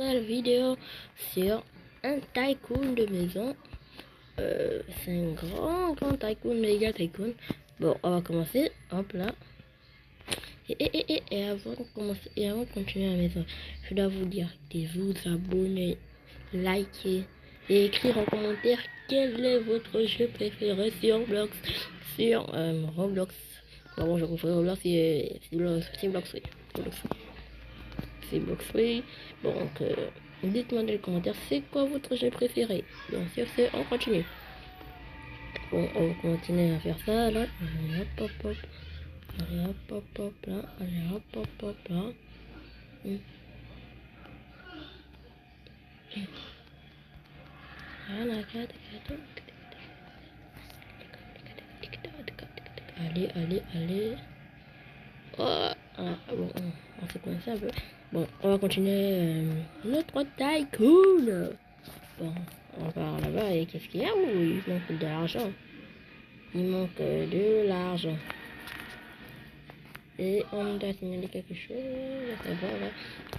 Nouvelle vidéo sur un tycoon de maison. C'est un grand tycoon, méga tycoon. Bon, on va commencer. Hop là. Et avant de commencer, et avant de continuer la maison, je dois vous dire de vous abonner, liker et écrire en commentaire quel est votre jeu préféré sur Roblox. Sur Roblox. Bon, je préfère Roblox, c'est Blox Free. C'est Blox Free. Donc, dites-moi dans les commentaires c'est quoi votre jeu préféré. Donc, sur ce, on continue. Bon, on continue à faire ça là. Hop, hop, hop. Allez, hop, hop, hop là. Allez, hop, hop, hop là. Allez, allez, allez. Oh, bon, on s'est coincé un peu. Bon, on va continuer notre tycoon. Bon, on va là-bas et qu'est-ce qu'il y a? Il manque de l'argent. Il manque de l'argent. Et on doit signaler quelque chose. Ça va, là.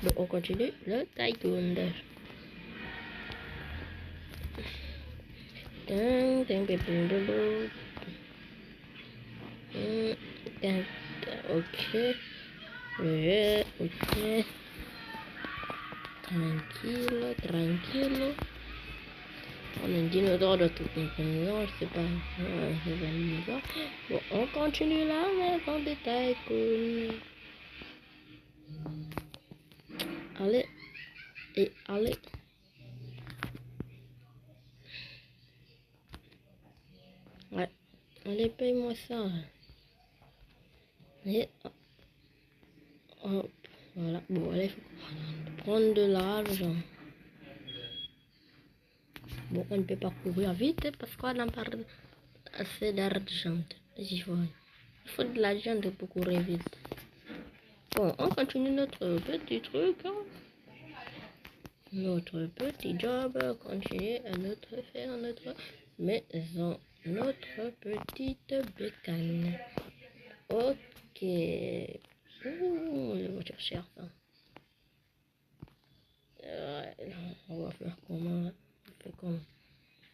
Bon, on continue le tycoon. Ok. Ok. Tranquille. On a un dinosaure de toute maison, je sais pas. C'est pas un dinosaure. Bon, on continue la maison de tycoon. Allez. Et allez. Ouais. Allez, paye-moi ça. Et hop. Voilà. Bon, allez, faut prendre de l'argent. Bon, on ne peut pas courir vite parce qu'on n'a pas assez d'argent. Il faut de l'argent pour courir vite. Bon, on continue notre petit truc. Notre petit job. Continuer à faire notre maison. Notre petite bécane. Ok. Ouh, les voitures chères, ça. On va faire comment?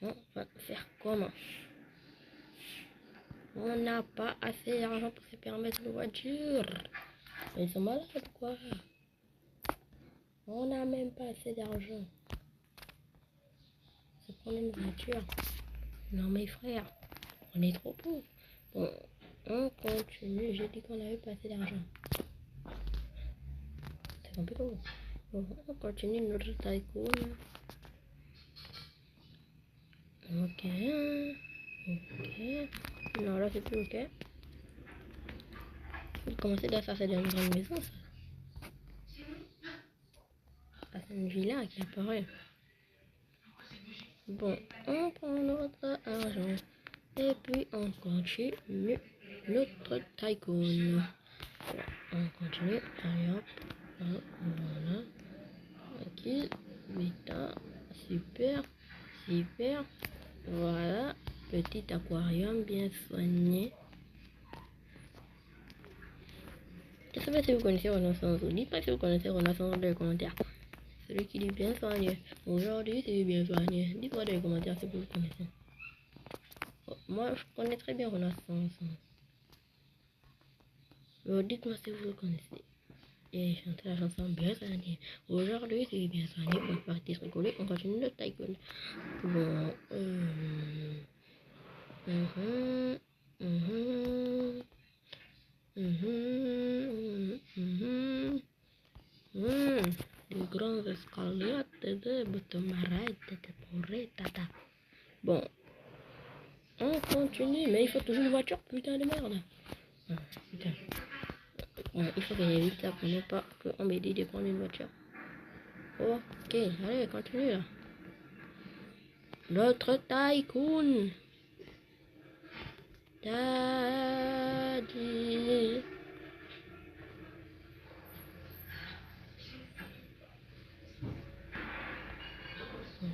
On va faire comment? On n'a pas assez d'argent pour se permettre une voiture. Ils sont malades, quoi. On n'a même pas assez d'argent. C'est prendre une voiture. Non, mes frères, on est trop pauvres. Bon, on continue. J'ai dit qu'on n'avait pas assez d'argent. C'est un peu cool. Bon, on continue notre tycoon. Ok. Non, là, c'est plus ok. Il faut commencer à faire une grande maison, ça. Ah, c'est une villa qui apparaît. Bon, on prend notre argent. Et puis, on continue notre tycoon. On continue. Allez hop. Voilà. Ok. Bêta. Super. Voilà. Petit aquarium bien soigné. Je sais pas si vous connaissez Renaissance. Dites-moi si vous connaissez Renaissance dans les commentaires. Celui qui dit bien soigné. Aujourd'hui, c'est bien soigné. Dites-moi dans les commentaires si vous le connaissez. Oh, moi, je connais très bien Renaissance. Dites-moi si vous le connaissez. Et chanter la chanson bien soignée. Aujourd'hui, c'est bien soigné. On va partir rigoler. On continue le tycoon. Bon. Les grands escaliers de Boutomarai, tata. Bon. On continue. Mais il faut toujours une voiture. Putain de merde. Putain. Ouais, il faut gagner vite là pour ne pas qu'on me dit de prendre une voiture. Ok, allez, continue là. Notre tycoon. Daddy.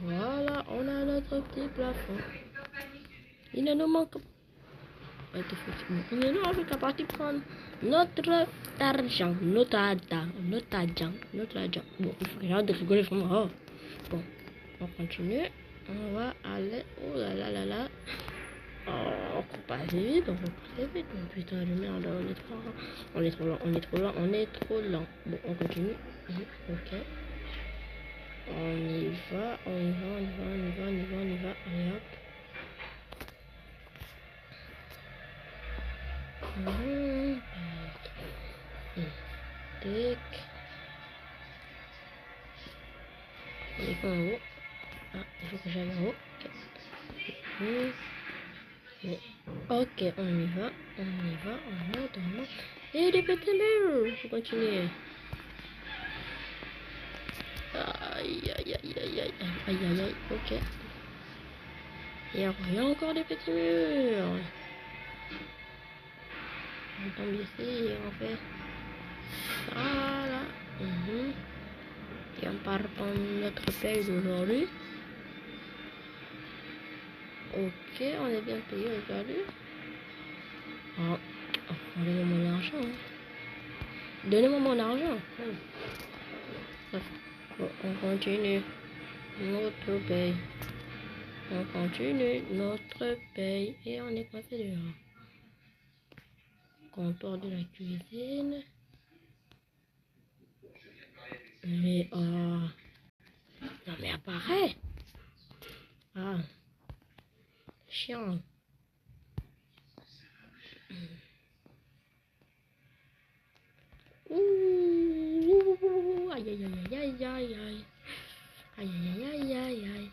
Voilà, on a notre petit plafond. Il ne nous manque pas. être foutu. Bon, on est là avec la partie prendre notre argent. Notre argent. Bon, il faut que j'arrête de rigoler vraiment. Bon, on continue. On va aller. Oh là là là là. Oh, on court pas assez vite, on court pas assez vite. Oh, putain de merde, on est trop lent. On est trop lent, on est trop lent, on est trop lent. Bon, on continue. Ok. On y va, on y va, on y va, on y va, on y va, on y va. Allez hop. Tac. Il est pas en haut. Ah, il faut que j'aille en haut. Ok, on y va, on monte, on monte. Et des petits murs, faut continuer. Aïe, aïe, aïe, aïe, aïe, aïe, aïe, aïe, ok. Et il y a encore des petits murs. On tombe ici et on fait ça là. Et on part prendre notre paye d'aujourd'hui. Ok, on est bien payé aujourd'hui. Oh, donnez-moi mon argent. Hein. Donnez-moi mon argent. Bon, on continue notre paye. On continue notre paye. Et on est coincé dehors. Comptoir de la cuisine. Mais non mais apparaît. Ah, chiant. Ouh, aïe aïe aïe aïe aïe aïe. Aïe aïe aïe aïe aïe.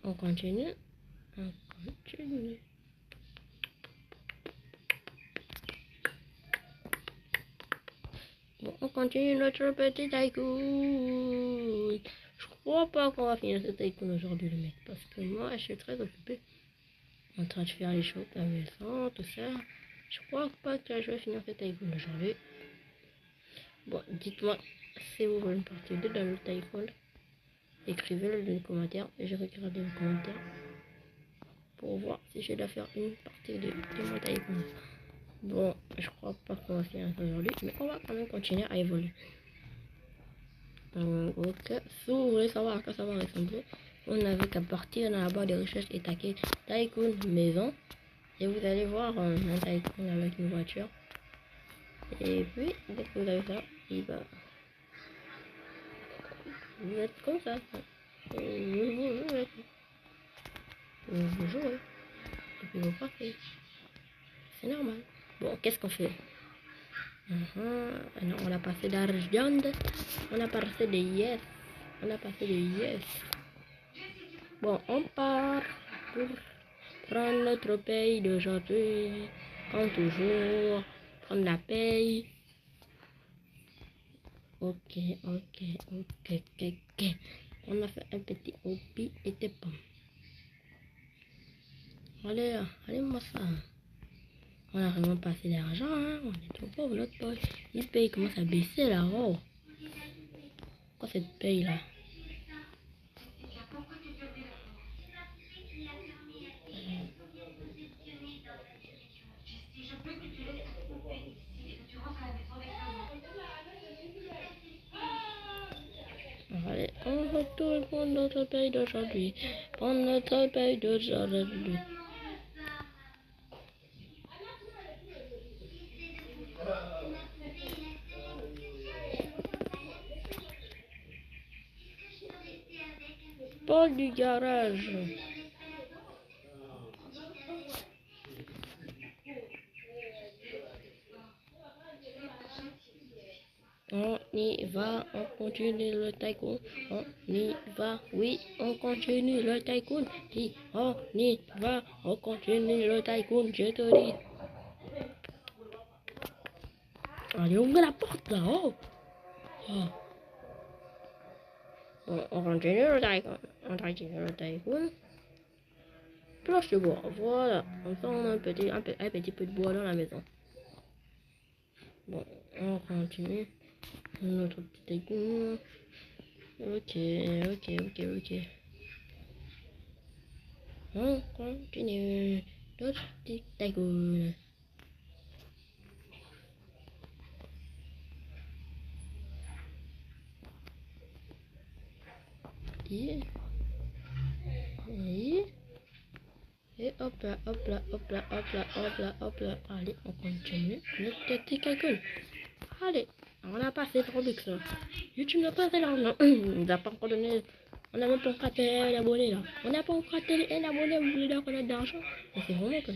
On continue. On continue. Bon, on continue notre petit tycoon. Je crois pas qu'on va finir ce tycoon aujourd'hui, le mec. Parce que moi, je suis très occupé. En train de faire les choses à la maison, tout ça. Je crois pas que je vais finir ce tycoon aujourd'hui. Bon, dites-moi si vous voulez une partie 2 dans le tycoon. Écrivez-le dans les commentaires et je regarderai les commentaires pour voir si je dois faire une partie de mon tycoon. Bon, je crois pas qu'on va finir aujourd'hui, mais on va quand même continuer à évoluer. Ok, si vous voulez savoir à quoi ça va ressembler, on n'avait qu'à partir dans la barre de recherche et taquer tycoon maison. Et vous allez voir un tycoon avec une voiture. Et puis, dès que vous avez ça, il va... Vous êtes comme ça. Vous jouez. Et puis vous partez. C'est normal. Bon, qu'est-ce qu'on fait? Non, on a passé d'argent. On a passé de yes. On a passé de yes. Bon, on part pour prendre notre paye d'aujourd'hui. Comme toujours. Prendre la paye. Ok. On a fait un petit hobby et des pommes. Allez, moi ça. On a vraiment pas assez d'argent, hein. On est trop pauvre, notre paye. Le paye commence à baisser là. Oh. Quoi cette paye là? Allez, on retourne pour notre paye d'aujourd'hui. Pour notre paye d'aujourd'hui. Paul du garage. On y va, on continue le tycoon. On y va, oui, on continue le tycoon. Si on y va, on continue le tycoon, je te dis. Allez, ouvre la porte là, oh. Bon, on continue le tycoon. On continue le tycoon. Planche de bois, voilà. On prend un petit peu de bois dans la maison. Bon, on continue notre petit tycoon. Ok, ok. On continue. D'autres tic-tac-toe. Et, et, et hop là. Allez, on continue. Notre tic-tac-toe. Allez, on a passé trop Robux là. YouTube n'a pas fait l'argent. On n'a pas encore donné. On n'a même pas encore atteint un abonné là. On n'a pas encore atteint un abonné, vous voulez dire qu'on a de l'argent? Mais c'est vraiment que.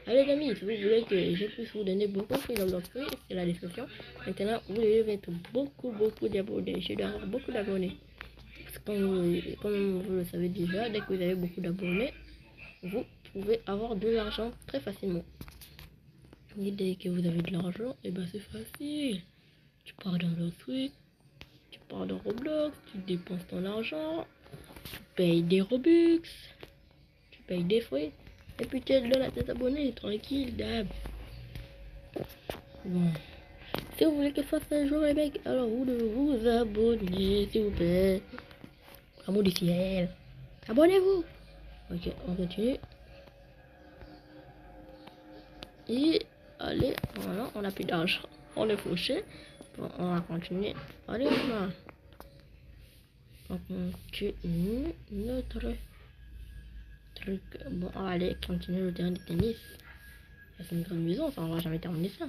Allez les amis, si vous voulez que je puisse vous donner beaucoup de dans l'offre, c'est la description. Maintenant, vous devez mettre beaucoup d'abonnés. Je dois avoir beaucoup d'abonnés. Parce que comme vous le savez déjà, dès que vous avez beaucoup d'abonnés, vous pouvez avoir de l'argent très facilement. Et dès que vous avez de l'argent, et ben c'est facile. Tu pars dans le Switch, tu pars dans Roblox, tu dépenses ton argent, tu payes des Robux, tu payes des frais, et puis tu le donnes à tes abonnés, tranquille, d'hab. Bon. Si vous voulez que je fasse un jour, les mecs, alors vous devez vous abonner, s'il vous plaît. Amour du ciel. Abonnez-vous. Ok, on continue. Et allez, voilà, on a plus d'argent. On est fauché. Bon, on va continuer. Allez, on continue notre truc. Bon, allez, continuer le terrain de tennis. C'est une grande maison, ça, on va jamais terminer ça.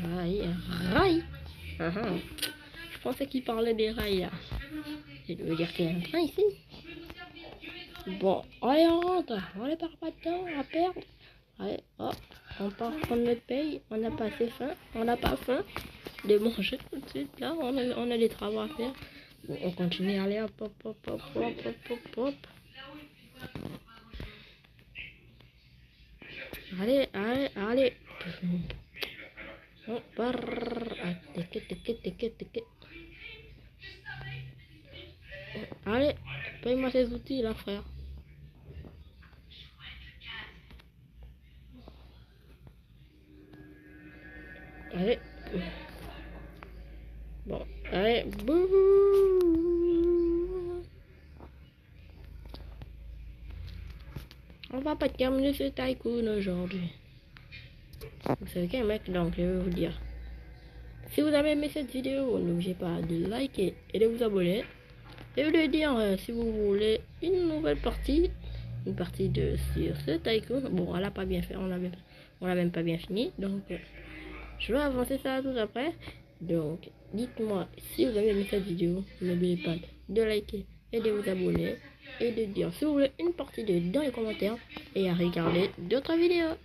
Rail. Je pensais qu'il parlait des rails là. Je veux dire qu'il y a un train ici. Bon, allez, on rentre. On n'est pas de temps à perdre. Allez, hop, on part prendre notre paye. On n'a pas assez faim. On n'a pas faim de manger tout de suite. Là, on a des travaux à faire. Bon, on continue. Allez, hop. Allez. On part. Allez, paye-moi ces outils là, frère. Allez. Bon, allez. On va pas terminer ce tycoon aujourd'hui. Vous savez quel mec, donc je vais vous dire. Si vous avez aimé cette vidéo, n'oubliez pas de liker et de vous abonner. Et de dire si vous voulez une nouvelle partie. Une partie de sur ce tycoon. Bon, elle a pas bien fait, on l'a même pas bien fini. Donc, je vais avancer ça tout après. Donc, dites-moi si vous avez aimé cette vidéo. N'oubliez pas de liker et de vous abonner. Et de dire si vous voulez une partie de dans les commentaires. Et à regarder d'autres vidéos.